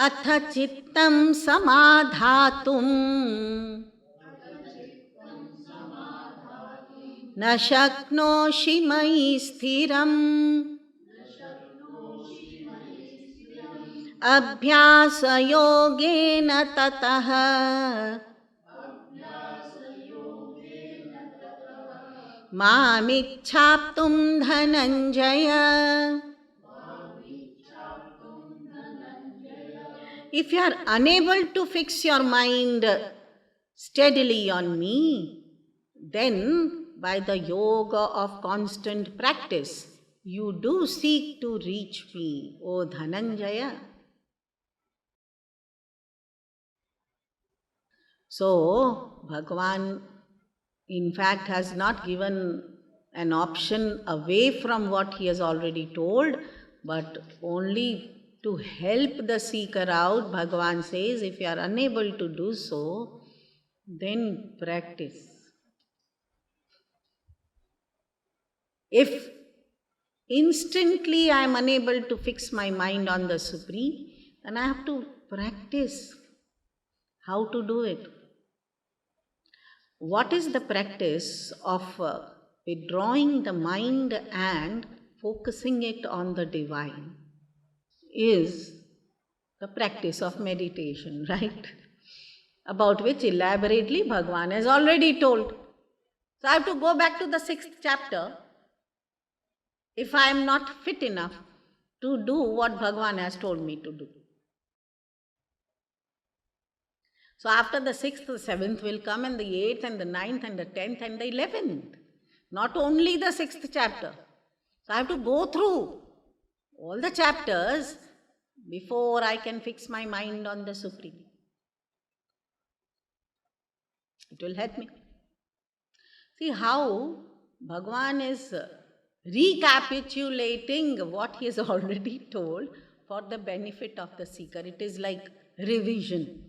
अथ चित्तं समाधातुं न शक्नोषि मयि स्थिरम् अभ्यासयोगेन ततः मामिच्छाप्तुं Dhananjay. If you are unable to fix your mind steadily on me, then by the yoga of constant practice, you do seek to reach me, O Dhananjaya. So, Bhagavan in fact has not given an option away from what he has already told, but only to help the seeker out. Bhagavan says, if you are unable to do so, then practice. If instantly I am unable to fix my mind on the Supreme, then I have to practice how to do it. What is the practice of withdrawing the mind and focusing it on the divine? Is the practice of meditation, right? About which elaborately Bhagavan has already told. So I have to go back to the 6th chapter if I am not fit enough to do what Bhagavan has told me to do. So after the 6th, the 7th will come, and the 8th and the 9th and the 10th and the 11th. Not only the 6th chapter. So I have to go through all the chapters before I can fix my mind on the Supreme. It will help me. See how Bhagavan is recapitulating what he has already told for the benefit of the seeker. It is like revision.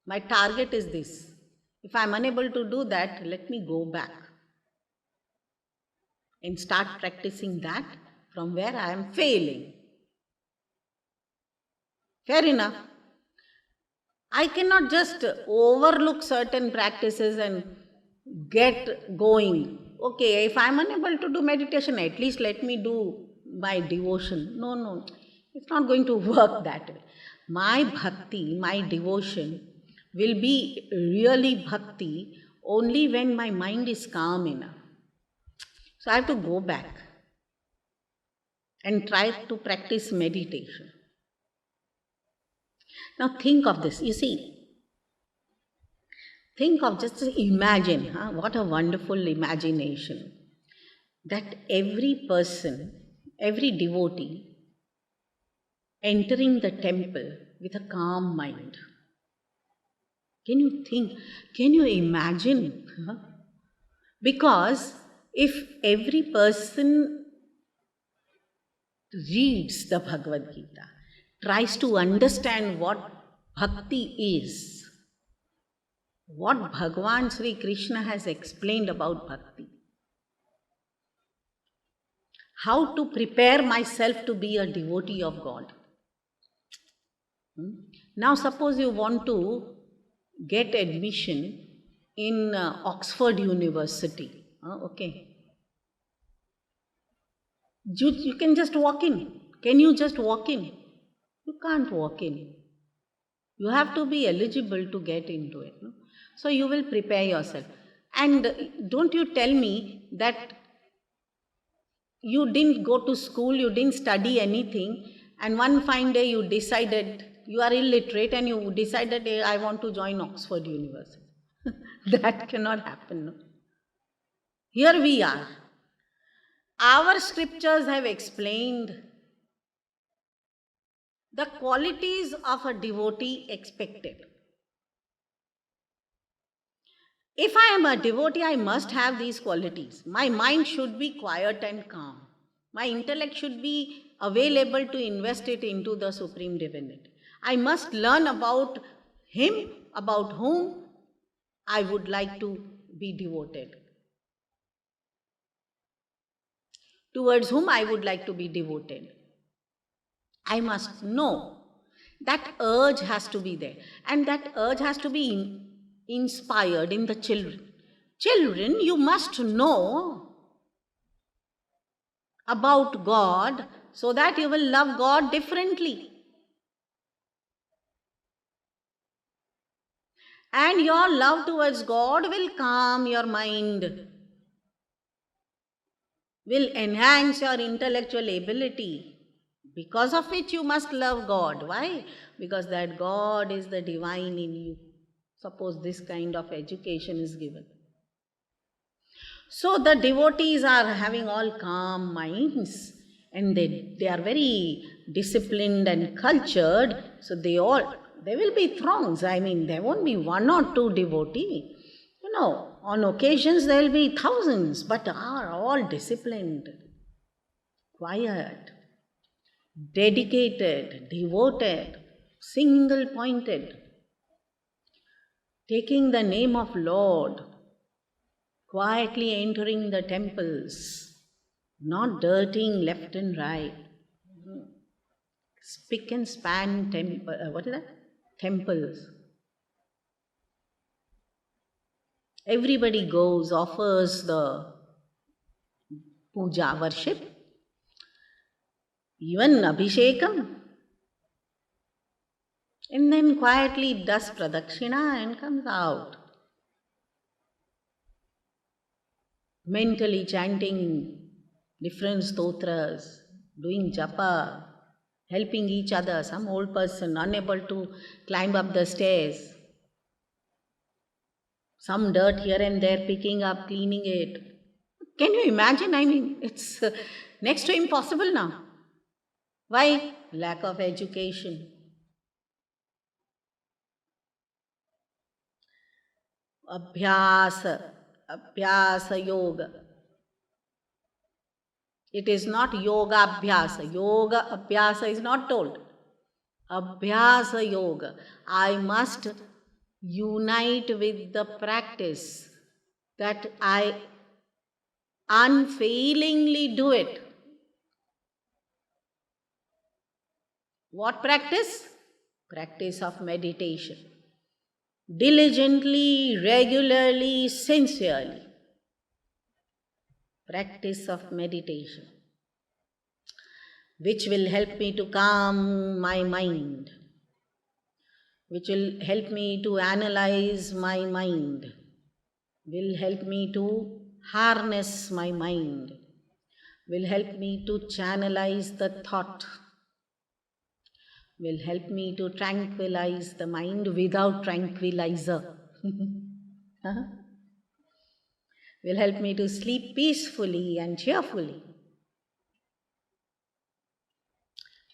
My target is this. If I am unable to do that, let me go back and start practicing that from where I am failing. Fair enough. I cannot just overlook certain practices and get going. Okay, if I am unable to do meditation, at least let me do my devotion. No, it's not going to work that way. My bhakti, my devotion will be really bhakti only when my mind is calm enough. So I have to go back and try to practice meditation. Now think of this, you see. Think of, just imagine, what a wonderful imagination, that every person, every devotee entering the temple with a calm mind. Can you think, can you imagine? Because if every person reads the Bhagavad Gita, tries to understand what bhakti is, what Bhagavan Sri Krishna has explained about bhakti, how to prepare myself to be a devotee of God. Now suppose you want to get admission in Oxford University. Okay. You can just walk in. Can you just walk in? You can't walk in. You have to be eligible to get into it. No? So you will prepare yourself. And don't you tell me that you didn't go to school, you didn't study anything, and one fine day you decided, you are illiterate and you decided, hey, I want to join Oxford University. That cannot happen. No? Here we are. Our scriptures have explained the qualities of a devotee expected. If I am a devotee, I must have these qualities. My mind should be quiet and calm. My intellect should be available to invest it into the Supreme Divinity. I must learn about Him, about whom I would like to be devoted. Towards whom I would like to be devoted. I must know. That urge has to be there. And that urge has to be inspired in the children. Children, you must know about God so that you will love God differently. And your love towards God will calm your mind, will enhance your intellectual ability, because of which you must love God. Why? Because that God is the divine in you. Suppose this kind of education is given. So the devotees are having all calm minds, and they are very disciplined and cultured. So there will be throngs. I mean, there won't be one or two devotees. On occasions there will be thousands, but are all disciplined, quiet, dedicated, devoted, single-pointed, taking the name of Lord, quietly entering the temples, not dirtying left and right. Spick and span temples. Everybody goes, offers the puja, worship, even abhishekam, and then quietly does pradakshina and comes out, mentally chanting different stotras, doing japa, helping each other. Some old person unable to climb up the stairs, some dirt here and there, picking up, cleaning it. Can you imagine? I mean, it's next to impossible now. Why? Lack of education. Abhyaas yoga. It is not yoga abhyasa. Yoga abhyasa is not told. Abhyasa yoga. I must unite with the practice, that I unfailingly do it. What practice? Practice of meditation. Diligently, regularly, sincerely. Practice of meditation, which will help me to calm my mind, which will help me to analyze my mind, will help me to harness my mind, will help me to channelize the thought, will help me to tranquilize the mind without tranquilizer. Will help me to sleep peacefully and cheerfully.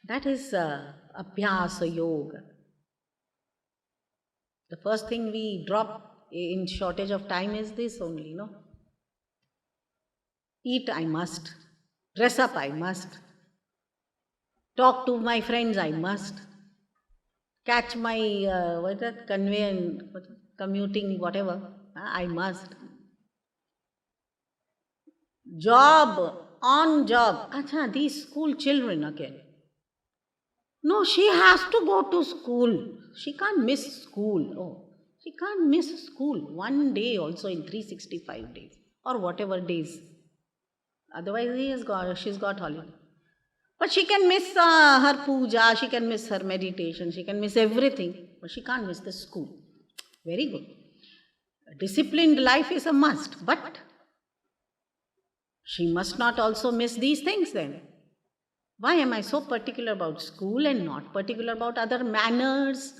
That is Abhyaas yoga. The first thing we drop in shortage of time is this only, no? Eat I must. Dress up I must. Talk to my friends I must. Catch my commuting, whatever, I must. Job, on job. Acha, these school children again. No, she has to go to school. She can't miss school. Oh, she can't miss school one day also in 365 days or whatever days. Otherwise, she's got holiday. But she can miss her puja, she can miss her meditation, she can miss everything. But she can't miss the school. Very good. A disciplined life is a must. But she must not also miss these things then. Why am I so particular about school and not particular about other manners,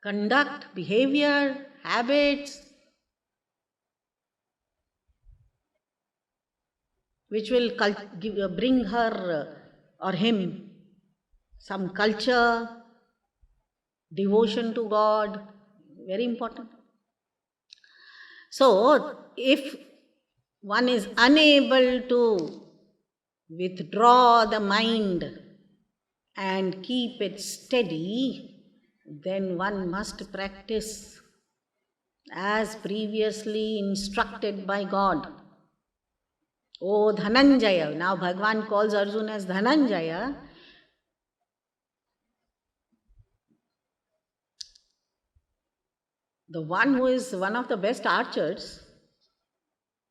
conduct, behavior, habits, which will bring her or him some culture, devotion to God? Very important. So, if one is unable to withdraw the mind and keep it steady, then one must practice as previously instructed by God. Oh Dhananjaya, now Bhagavan calls Arjuna as Dhananjaya. The one who is one of the best archers,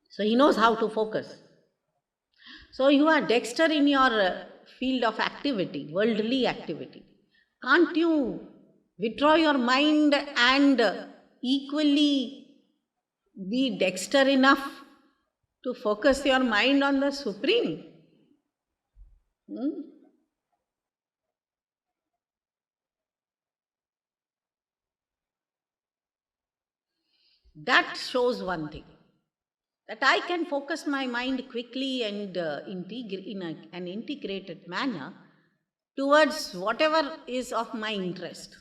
so he knows how to focus. So you are dexter in your field of activity, worldly activity. Can't you withdraw your mind and equally be dexter enough to focus your mind on the Supreme? That shows one thing, that I can focus my mind quickly and in an integrated manner towards whatever is of my interest.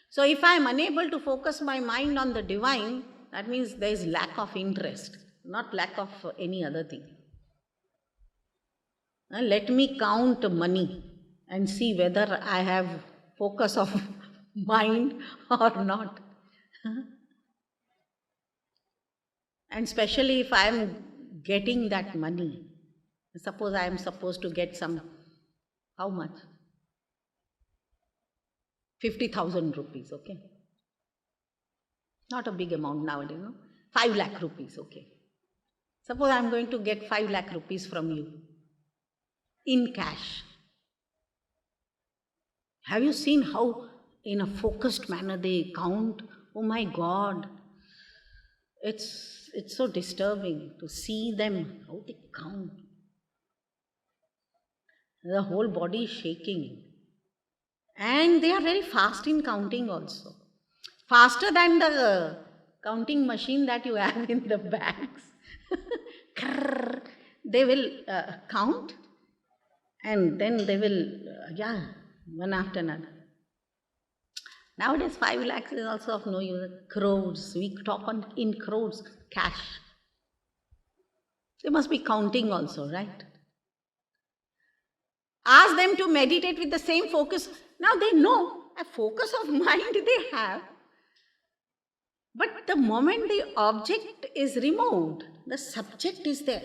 So if I am unable to focus my mind on the divine, that means there is lack of interest, not lack of any other thing. Let me count money and see whether I have focus of mind or not. And especially if I am getting that money. Suppose I am supposed to get some, how much? 50,000 rupees, okay? Not a big amount nowadays, no? 5 lakh rupees, okay? Suppose I am going to get 5 lakh rupees from you in cash. Have you seen how in a focused manner they count? Oh my God! It's so disturbing to see them, how they count. The whole body is shaking. And they are very fast in counting also. Faster than the counting machine that you have in the banks. They will count and then they will, one after another. Nowadays 5 lakhs is also of no use. Crores, we talk in crores, cash. They must be counting also, right? Ask them to meditate with the same focus. Now they know a focus of mind they have. But the moment the object is removed, the subject is there.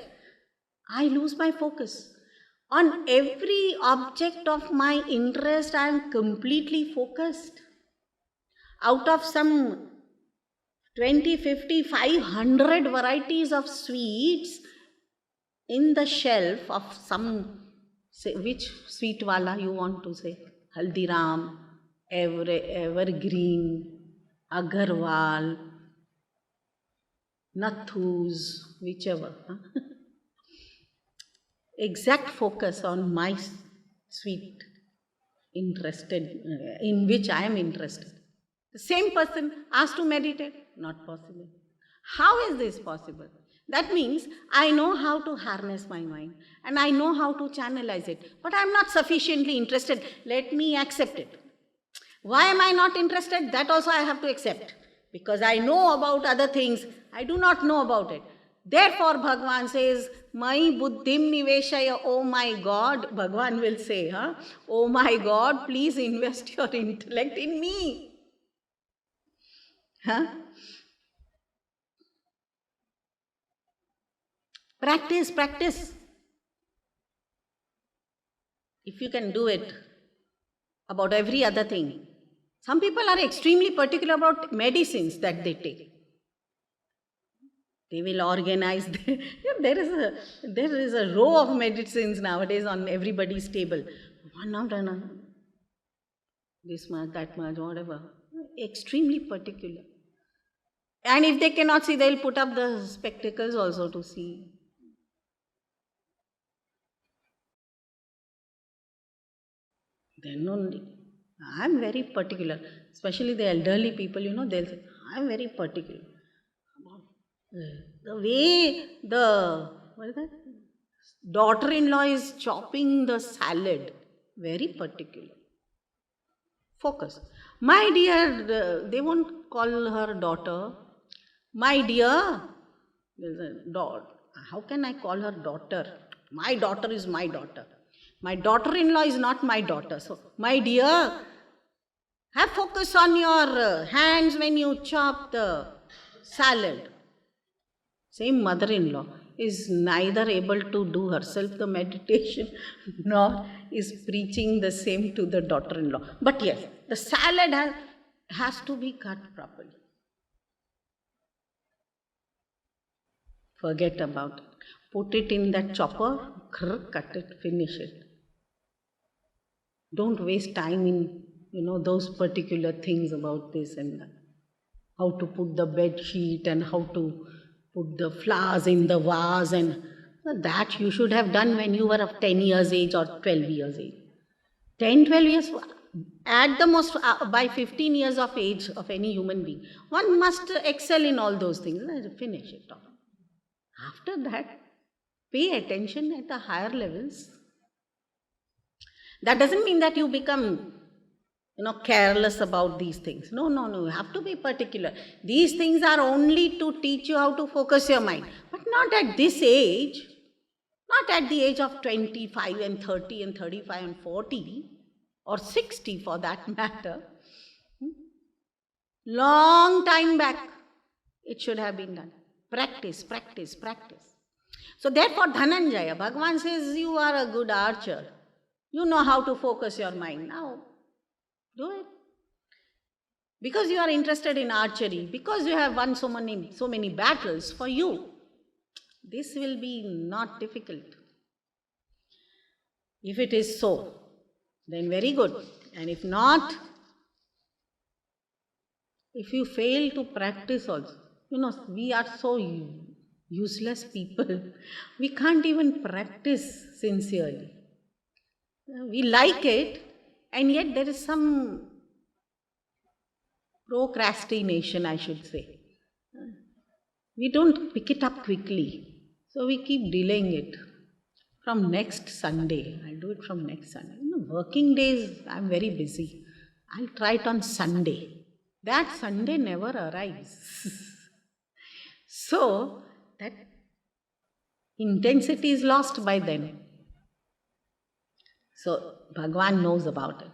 I lose my focus. On every object of my interest, I am completely focused. Out of some 20, 50, 500 varieties of sweets in the shelf of some, say, which sweet wala you want to say? Haldiram, Evergreen, Agarwal, Nathus, whichever. Exact focus on my sweet in which I am interested. The same person asked to meditate, not possible. How is this possible? That means I know how to harness my mind and I know how to channelize it, but I am not sufficiently interested. Let me accept it. Why am I not interested? That also I have to accept. Because I know about other things, I do not know about it. Therefore, Bhagavan says, Mai buddhim niveshaya, oh my God, Bhagavan will say, oh my God, please invest your intellect in me. Practice. If you can do it about every other thing. Some people are extremely particular about medicines that they take. They will organize. There is a row of medicines nowadays on everybody's table. One after another. This much, that much, whatever. Extremely particular. And if they cannot see, they will put up the spectacles also to see. Then only. I am very particular. Especially the elderly people, they'll say, I am very particular. The way the daughter-in-law is chopping the salad, very particular. Focus. My dear, they won't call her daughter. My dear, how can I call her daughter? My daughter is my daughter. My daughter-in-law is not my daughter. So, my dear, have focus on your hands when you chop the salad. Same mother-in-law is neither able to do herself the meditation nor is preaching the same to the daughter-in-law. But yes, the salad has to be cut properly. Forget about it. Put it in that chopper, cut it, finish it. Don't waste time in, those particular things about this and that. How to put the bed sheet and how to put the flowers in the vase, and that you should have done when you were of 10 years age or 12 years age. 10, 12 years, at the most by 15 years of age of any human being, one must excel in all those things. Finish it off. After that, pay attention at the higher levels. That doesn't mean that you become, careless about these things. No, you have to be particular. These things are only to teach you how to focus your mind. But not at this age. Not at the age of 25 and 30 and 35 and 40 or 60 for that matter. Long time back, it should have been done. Practice. So therefore, Dhananjaya, Bhagavan says, you are a good archer. You know how to focus your mind. Now, do it. Because you are interested in archery, because you have won so many battles, for you, this will be not difficult. If it is so, then very good. And if not, if you fail to practice also, we are so useless people. We can't even practice sincerely. We like it, and yet there is some procrastination, I should say. We don't pick it up quickly, so we keep delaying it. From next Sunday, I'll do it from next Sunday. Working days, I'm very busy. I'll try it on Sunday. That Sunday never arrives. So, that intensity is lost by then. So, Bhagavan knows about it.